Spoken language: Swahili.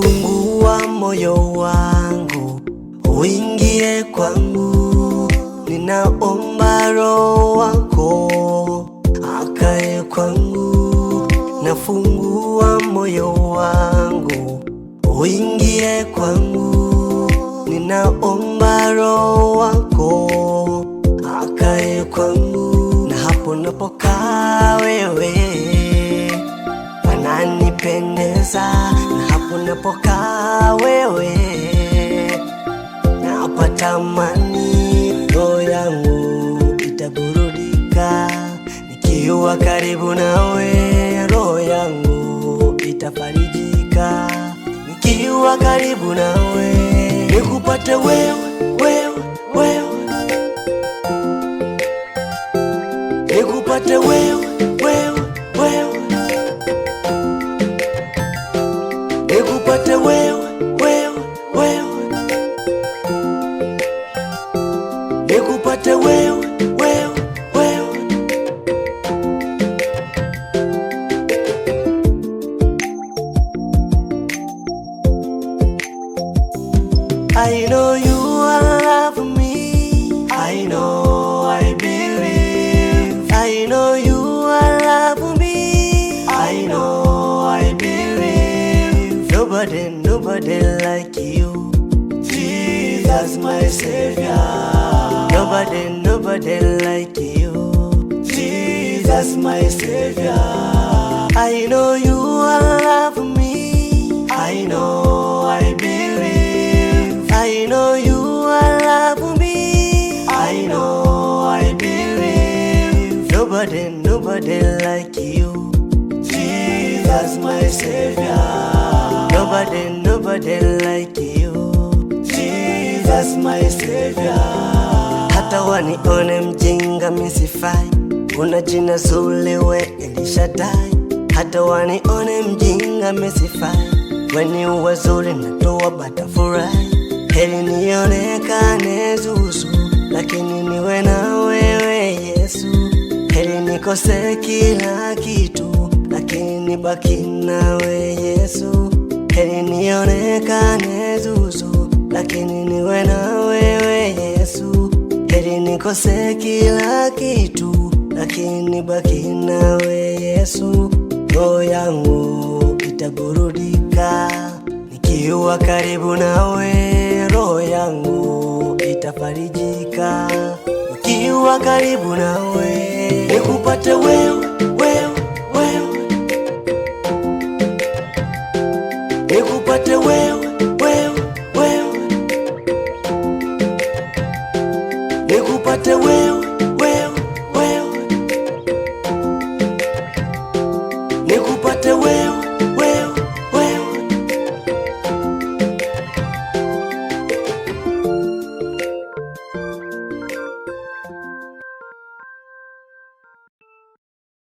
Fungua moyo wangu uingie kwangu, ninaomba Roho wako akae kwangu. Nafungua moyo wangu uingie kwangu, ninaomba Roho wako akae kwangu. Na hapo napokaa wewe pananipendeza, na hapo napokaa wewe napata amani. Roho yangu itaburudika nikiwa karibu nawe, roho yangu itafarijika nikiwa karibu nawe. Nikupate wewe, wewe, wewe, nikupate wewe, wewe, wewe, nikupate wewe, wewe, wewe, nikupate wewe, wewe, wewe. I know you love me, I know, I believe. I know you love me, I know, I believe. Nobody like you, Jesus my Savior. Nobody like you, Jesus my Savior. I know you love me, I know, I believe. I know you love me, I know, I believe. Nobody like you, Jesus my Savior. Nobody like you, Jesus my Savior. Hata wanione mjinga misifai, una jina zuri we Elishadai. Hata wanione mjinga misifai, weni uwazuri natoa batafurahi. Heri nionekane zuzu, lakini niwe na wewe Yesu. Heri nikose kila kitu, lakini nibaki nawe Yesu. Heri nionekane zuzu, lakini niwe na wewe Yesu. Heri nikose kila kitu, lakini nibaki nawe Yesu. Roho yangu itaburudika nikiwa karibu nawe, roho yangu itafarijika nikiwa karibu nawe. Nikupate wewe, wewe, wewe, nikupate wewe, wewe, wewe, nikupate wewe,